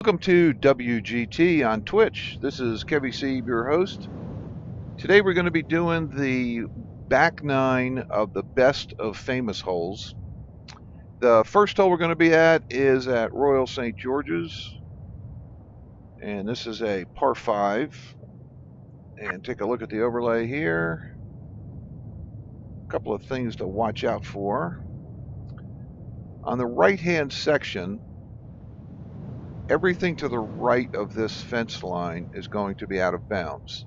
Welcome to WGT on Twitch. This is keviseeb, your host. Today we're going to be doing the back nine of the best of famous holes. The first hole we're going to be at is at Royal St. George's, and this is a par 5. And take a look at the overlay here. A couple of things to watch out for. On the right-hand section, everything to the right of this fence line is going to be out of bounds.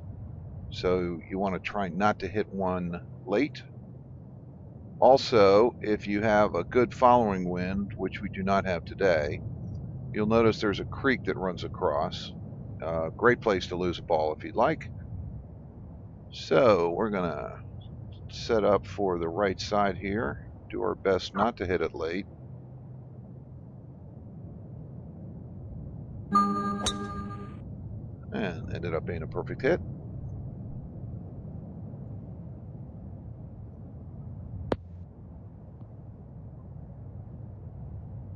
So you want to try not to hit one late. Also, if you have a good following wind, which we do not have today, you'll notice there's a creek that runs across. Great place to lose a ball if you'd like. So we're going to set up for the right side here. Do our best not to hit it late. And ended up being a perfect hit.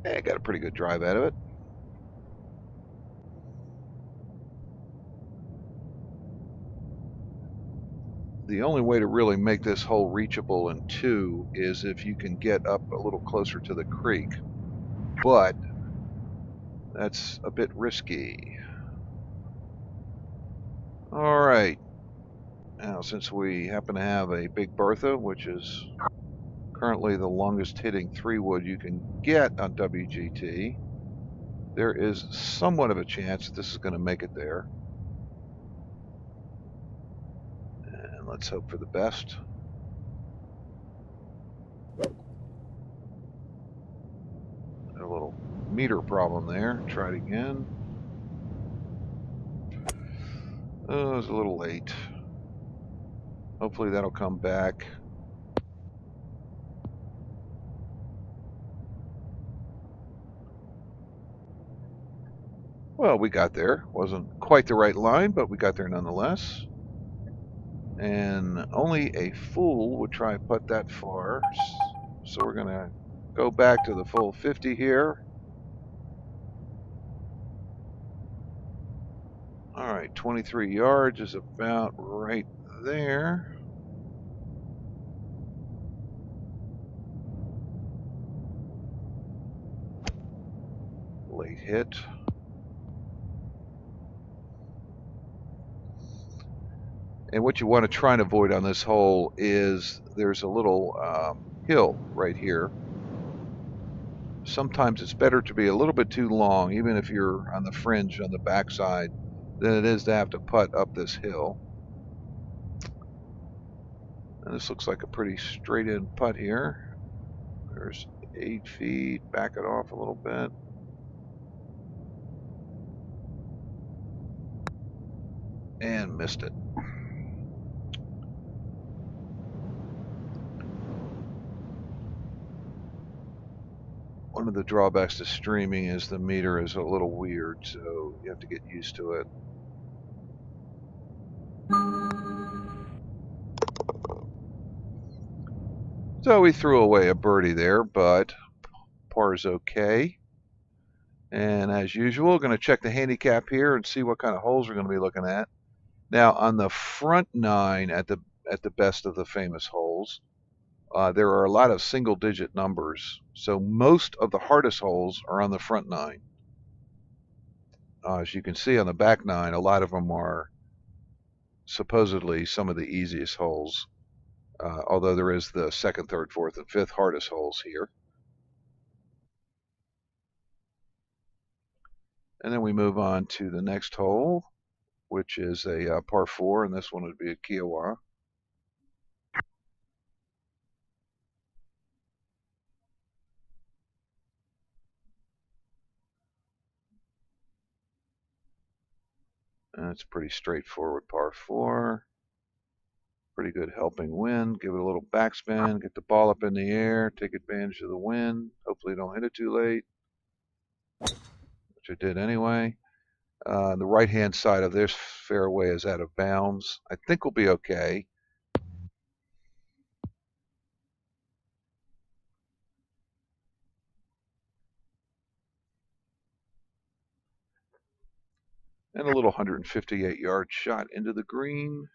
I got a pretty good drive out of it. The only way to really make this hole reachable in 2 is if you can get up a little closer to the creek. But that's a bit risky. All right. Now, since we happen to have a Big Bertha, which is currently the longest hitting 3-wood you can get on WGT, there is somewhat of a chance that this is going to make it there. And let's hope for the best. A little meter problem there. Try it again. Oh, it was a little late. Hopefully that'll come back. Well, we got there. Wasn't quite the right line, but we got there nonetheless. And only a fool would try and putt that far. So we're going to go back to the full 50 here. All right, 23 yards is about right there. Late hit. And what you want to try and avoid on this hole is there's a little hill right here. Sometimes it's better to be a little bit too long, even if you're on the fringe on the backside, than it is to have to putt up this hill. And this looks like a pretty straight in putt here. There's 8 feet, back it off a little bit. And missed it. One of the drawbacks to streaming is the meter is a little weird, so you have to get used to it. So we threw away a birdie there, but par's okay. And as usual, going to check the handicap here and see what kind of holes we're going to be looking at. Now, on the front 9 at the best of the famous holes, there are a lot of single-digit numbers. So most of the hardest holes are on the front 9. As you can see on the back 9, a lot of them are supposedly some of the easiest holes, although there is the 2nd, 3rd, 4th, and 5th hardest holes here. And then we move on to the next hole, which is a par 4, and this one would be a Kiowa. And it's pretty straightforward par 4. Pretty good helping wind. Give it a little backspin, get the ball up in the air, take advantage of the wind. Hopefully don't hit it too late, which I did anyway. The right-hand side of this fairway is out of bounds. I think we'll be okay. And a little 158-yard shot into the green.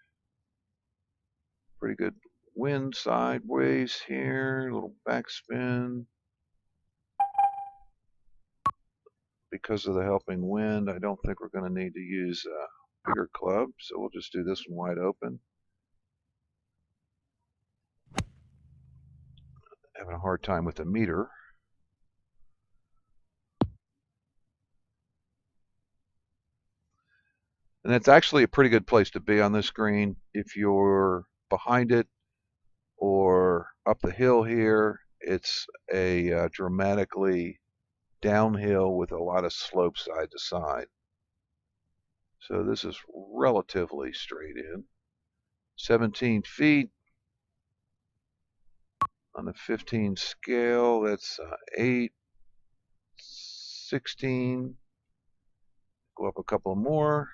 Pretty good wind sideways here. A little backspin. Because of the helping wind, I don't think we're going to need to use a bigger club, so we'll just do this one wide open. Having a hard time with the meter. And that's actually a pretty good place to be on this green. If you're behind it or up the hill here, it's a dramatically downhill with a lot of slope side to side. So this is relatively straight in. 17 feet on the 15 scale. That's 8, 16. Go up a couple more.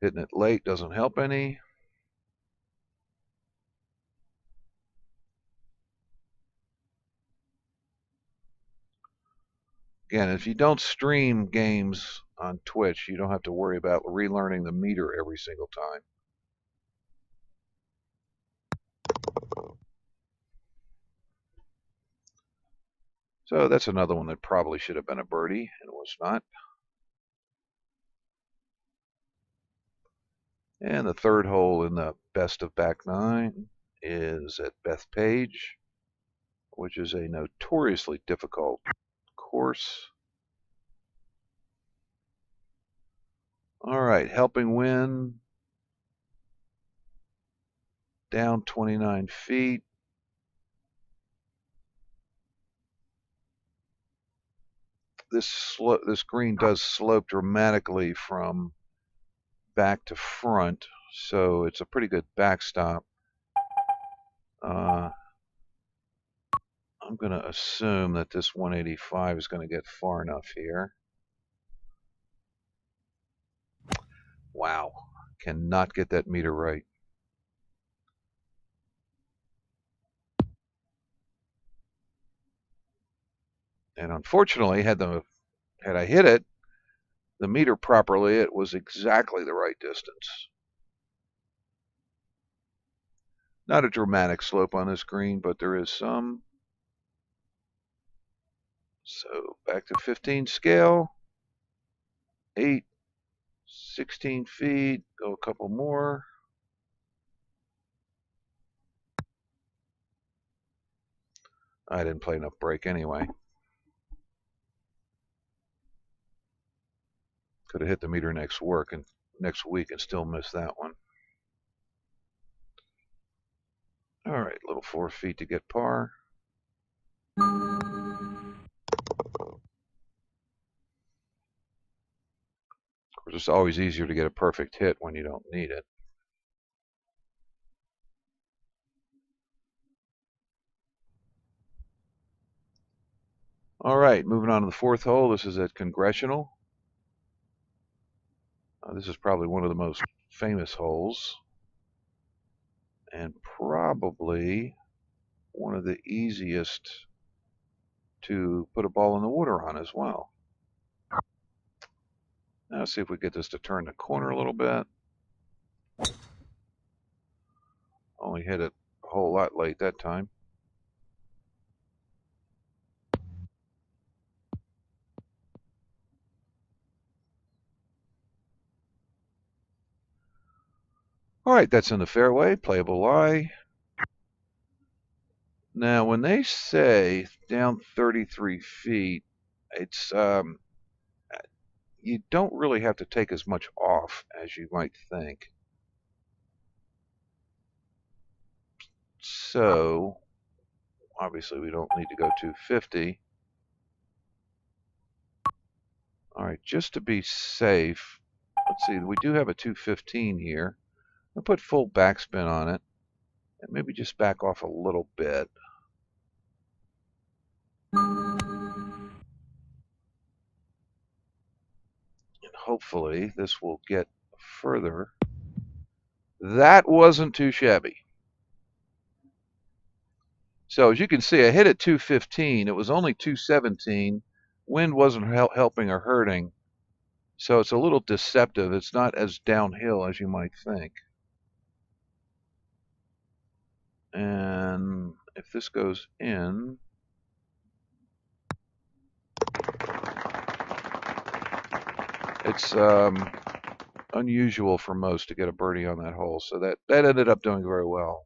Hitting it late doesn't help any. Again, if you don't stream games on Twitch, you don't have to worry about relearning the meter every single time. So that's another one that probably should have been a birdie, and it was not. And the third hole in the best of back nine is at Bethpage, which is a notoriously difficult course. All right, helping wind, down 29 feet. This green does slope dramatically from back to front, so it's a pretty good backstop. I'm going to assume that this 185 is going to get far enough here. Wow, cannot get that meter right. And unfortunately, had I hit it, the meter properly, it was exactly the right distance. Not a dramatic slope on this green, but there is some. So back to 15 scale. 8, 16 feet. Go a couple more. I didn't play enough break anyway. Could have hit the meter next week and still miss that one. All right, little 4 feet to get par. Of course, it's always easier to get a perfect hit when you don't need it. All right, moving on to the fourth hole. This is at Congressional. This is probably one of the most famous holes, and probably one of the easiest to put a ball in the water on as well. Now let's see if we get this to turn the corner a little bit. Only hit it a whole lot late that time. All right, that's in the fairway, playable lie. Now, when they say down 33 feet, it's you don't really have to take as much off as you might think. So, obviously, we don't need to go 250. All right, just to be safe, let's see, we do have a 215 here. I'll put full backspin on it, and maybe just back off a little bit. And hopefully this will get further. That wasn't too shabby. So as you can see, I hit at 215. It was only 217 wind wasn't helping or hurting, so it's a little deceptive. It's not as downhill as you might think. And if this goes in, it's unusual for most to get a birdie on that hole, so that ended up doing very well.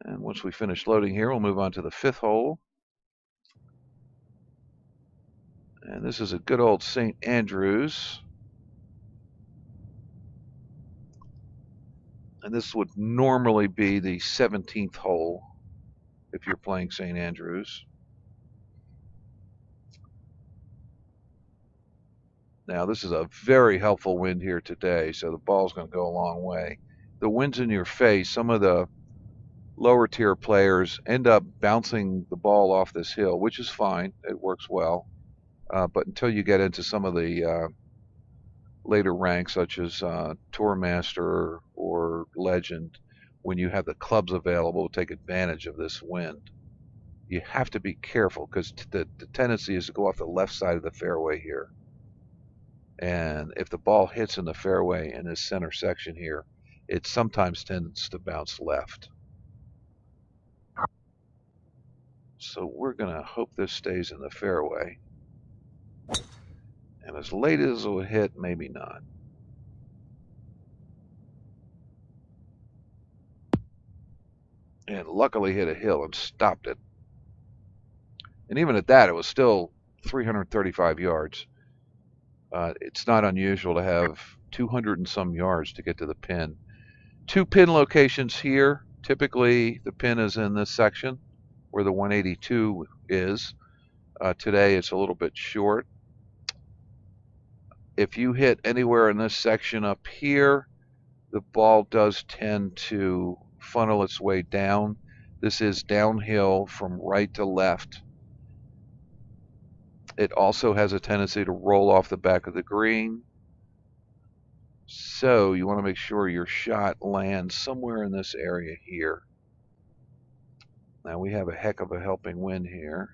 And once we finish loading here, we'll move on to the 5th hole. And this is a good old St. Andrews. And this would normally be the 17th hole if you're playing St. Andrews. Now, this is a very helpful wind here today, so the ball's going to go a long way. The wind's in your face. Some of the lower tier players end up bouncing the ball off this hill, which is fine. It works well. But until you get into some of the later ranks, such as Tour Master or Legend, when you have the clubs available to take advantage of this wind, you have to be careful because the tendency is to go off the left side of the fairway here. And if the ball hits in the fairway in this center section here, it sometimes tends to bounce left. So we're going to hope this stays in the fairway. And as late as it will hit, maybe not. And luckily hit a hill and stopped it. And even at that, it was still 335 yards. It's not unusual to have 200 and some yards to get to the pin. 2 pin locations here. Typically, the pin is in this section where the 182 is. Today, it's a little bit short. If you hit anywhere in this section up here, the ball does tend to funnel its way down. This is downhill from right to left. It also has a tendency to roll off the back of the green. So you want to make sure your shot lands somewhere in this area here. Now we have a heck of a helping wind here.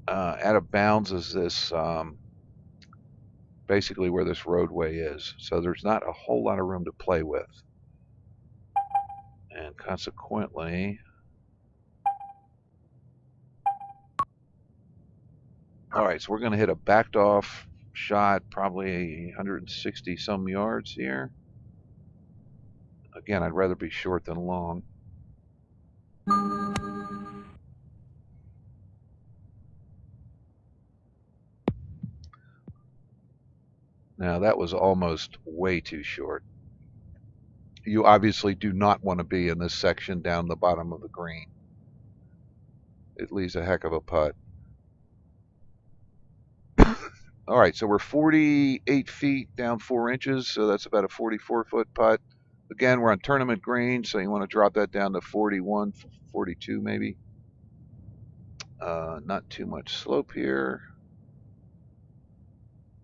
Out of bounds is this basically where this roadway is. So there's not a whole lot of room to play with. And consequently, all right, so we're going to hit a backed off shot, probably 160 some yards here. Again, I'd rather be short than long. Now that was almost way too short. You obviously do not want to be in this section down the bottom of the green. It leaves a heck of a putt. All right, so we're 48 feet down 4 inches, so that's about a 44-foot putt. Again, we're on tournament green, so you want to drop that down to 41, 42 maybe. Not too much slope here.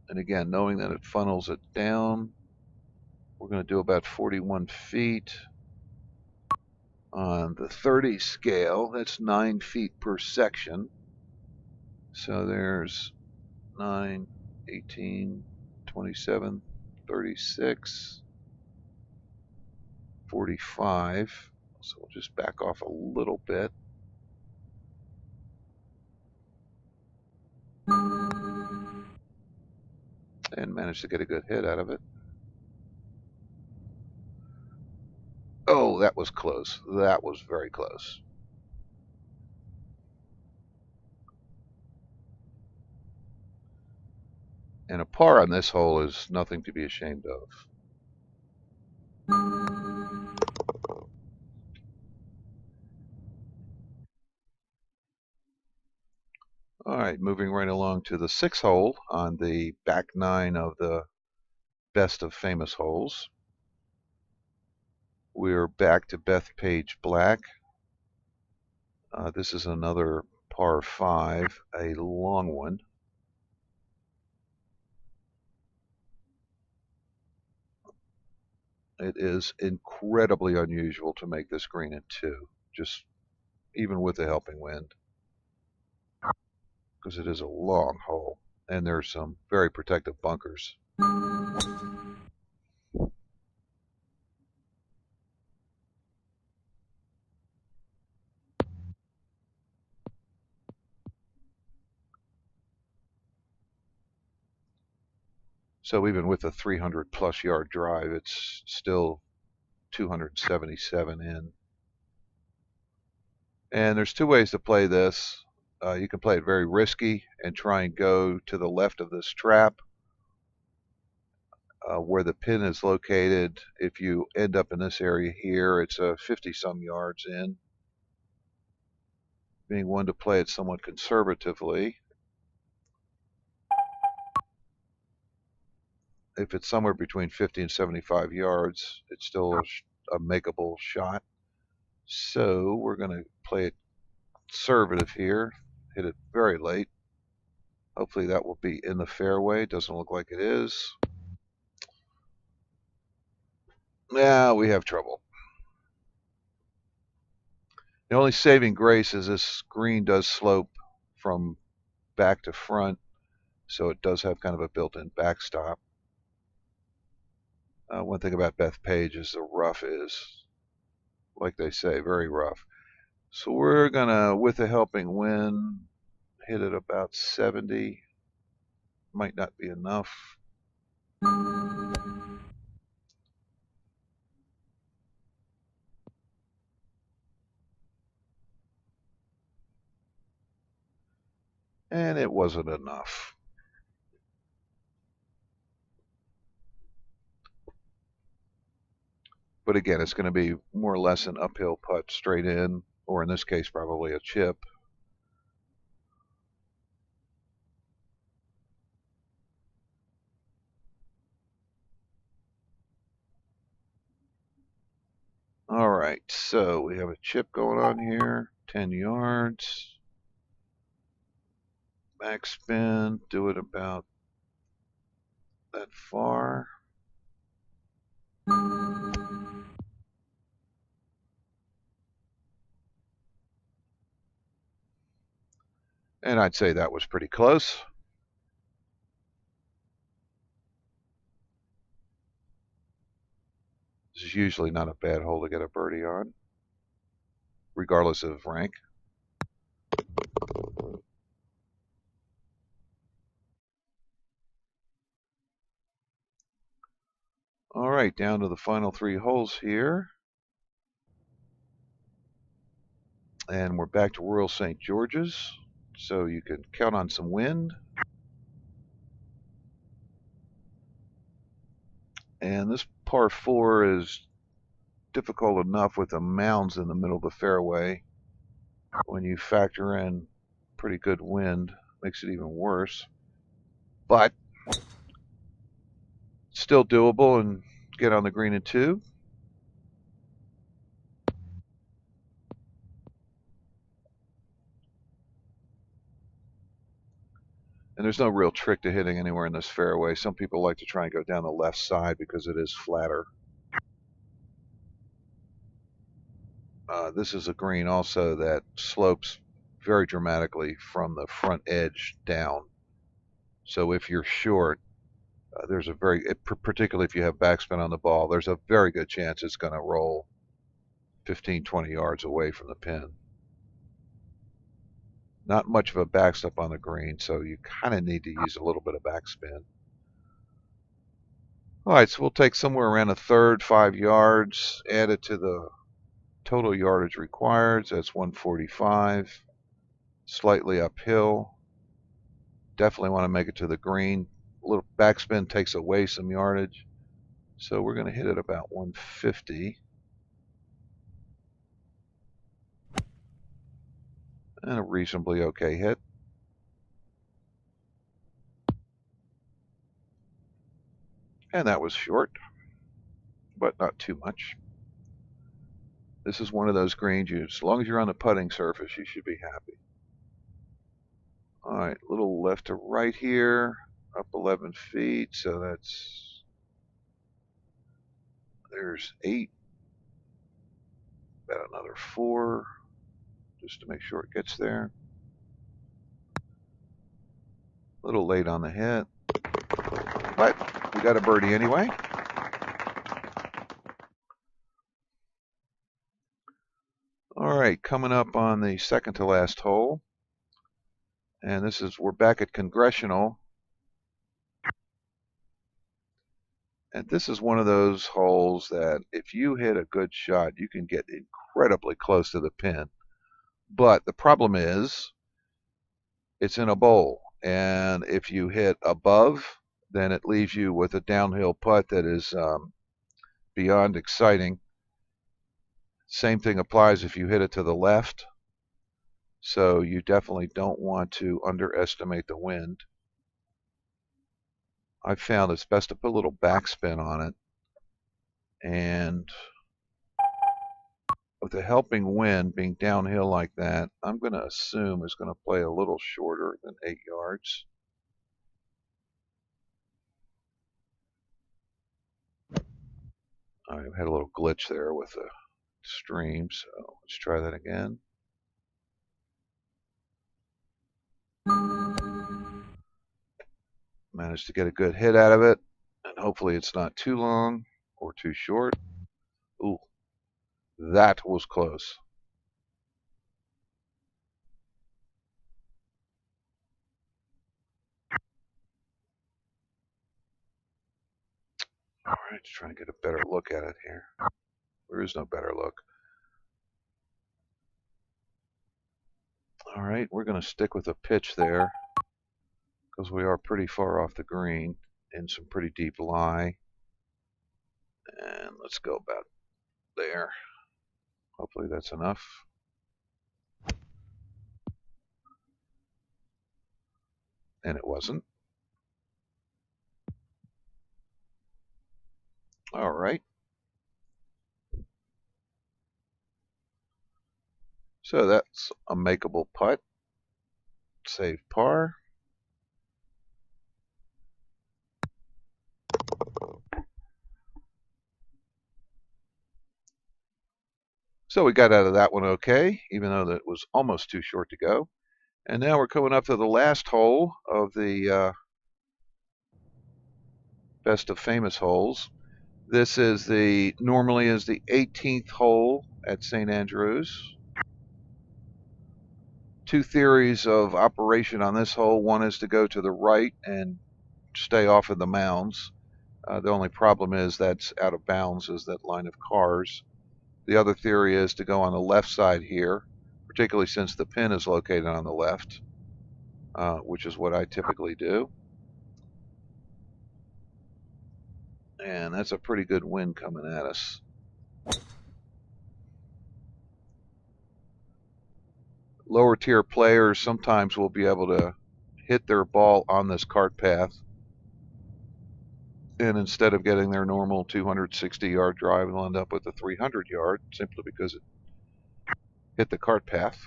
And again, knowing that it funnels it down, we're going to do about 41 feet. On the 30 scale, that's 9 feet per section. So there's 9, 18, 27, 36, 45. So we'll just back off a little bit. And manage to get a good hit out of it. Oh, that was close. That was very close. And a par on this hole is nothing to be ashamed of. All right, moving right along to the 6th hole on the back 9 of the best of famous holes. We're back to Bethpage Black. This is another par 5, a long one. It is incredibly unusual to make this green in two, just even with the helping wind, because it is a long hole, and there's some very protective bunkers. So even with a 300 plus yard drive, it's still 277 in. And there's two ways to play this. You can play it very risky and try and go to the left of this trap where the pin is located. If you end up in this area here, it's 50 some yards in. Being one to play it somewhat conservatively. If it's somewhere between 50 and 75 yards, it's still a makeable shot. So we're going to play it conservative here, hit it very late. Hopefully that will be in the fairway. Doesn't look like it is. Yeah, we have trouble. The only saving grace is this green does slope from back to front, so it does have kind of a built-in backstop. One thing about Bethpage is the rough is, like they say, very rough. So we're going to, with a helping wind, hit it about 70. Might not be enough. And it wasn't enough. But again, it's going to be more or less an uphill putt straight in, or in this case, probably a chip. All right, so we have a chip going on here, 10 yards. Backspin, do it about that far. And I'd say that was pretty close. This is usually not a bad hole to get a birdie on, regardless of rank. All right, down to the final three holes here. And we're back to Royal St. George's, so you can count on some wind. And this par 4 is difficult enough with the mounds in the middle of the fairway. When you factor in pretty good wind, makes it even worse. But still doable and get on the green in two. And there's no real trick to hitting anywhere in this fairway. Some people like to try and go down the left side because it is flatter. This is a green also that slopes very dramatically from the front edge down. So if you're short, there's a particularly if you have backspin on the ball, there's a very good chance it's going to roll 15, 20 yards away from the pin. Not much of a backstop on the green, so you kind of need to use a little bit of backspin. All right, so we'll take somewhere around a third, 5 yards, add it to the total yardage required. So that's 145, slightly uphill. Definitely want to make it to the green. A little backspin takes away some yardage. So we're going to hit it about 150. And a reasonably okay hit. And that was short, but not too much. This is one of those greens, as long as you're on the putting surface, you should be happy. All right, a little left to right here, up 11 feet, so There's 8. About another 4, just to make sure it gets there. A little late on the hit, but we got a birdie anyway. All right, coming up on the second to last hole, and we're back at Congressional. And this is one of those holes that if you hit a good shot, you can get incredibly close to the pin. But the problem is, it's in a bowl. And if you hit above, then it leaves you with a downhill putt that is beyond exciting. Same thing applies if you hit it to the left. So you definitely don't want to underestimate the wind. I've found it's best to put a little backspin on it. And with the helping wind being downhill like that, I'm going to assume it's going to play a little shorter than 8 yards. I had a little glitch there with the stream, so let's try that again. Managed to get a good hit out of it, and hopefully it's not too long or too short. Ooh, that was close. All right, let's try and get a better look at it here. There is no better look. All right, we're going to stick with a pitch there because we are pretty far off the green in some pretty deep lie. And let's go about there. Hopefully that's enough. And it wasn't. All right. So that's a makeable putt. Save par. So we got out of that one okay, even though that was almost too short to go. And now we're coming up to the last hole of the best of famous holes. This is normally is the 18th hole at St. Andrews. 2 theories of operation on this hole. One is to go to the right and stay off of the mounds. The only problem is that's out of bounds, is that line of cars. The other theory is to go on the left side here, particularly since the pin is located on the left, which is what I typically do. And that's a pretty good wind coming at us. Lower tier players sometimes will be able to hit their ball on this cart path, and instead of getting their normal 260-yard drive, they'll end up with a 300-yard simply because it hit the cart path.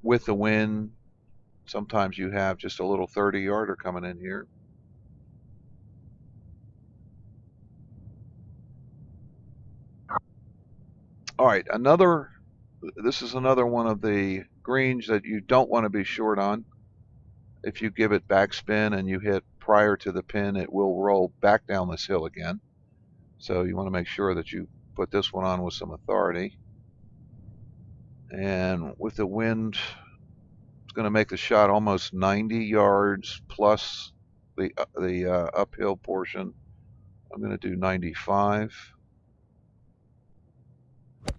With the wind, sometimes you have just a little 30-yarder coming in here. All right, this is another one of the greens that you don't want to be short on. If you give it backspin and you hit prior to the pin, it will roll back down this hill again. So you want to make sure that you put this one on with some authority. And with the wind, it's going to make the shot almost 90 yards plus the uphill portion. I'm going to do 95. Of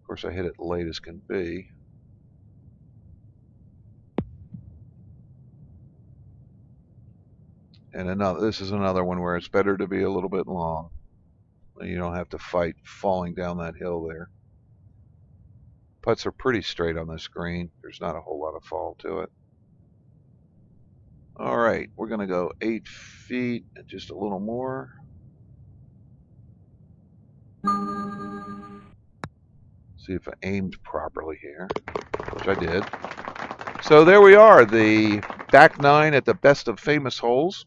course, I hit it late as can be. And this is another one where it's better to be a little bit long. You don't have to fight falling down that hill there. Putts are pretty straight on this green. There's not a whole lot of fall to it. All right, we're going to go 8 feet and just a little more. See if I aimed properly here, which I did. So there we are, the back 9 at the best of famous holes.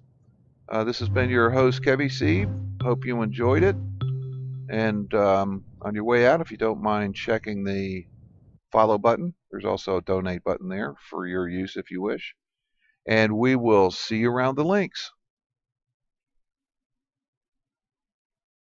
This has been your host, keviseeb. Hope you enjoyed it. And on your way out, if you don't mind checking the follow button, there's also a donate button there for your use if you wish. And we will see you around the links.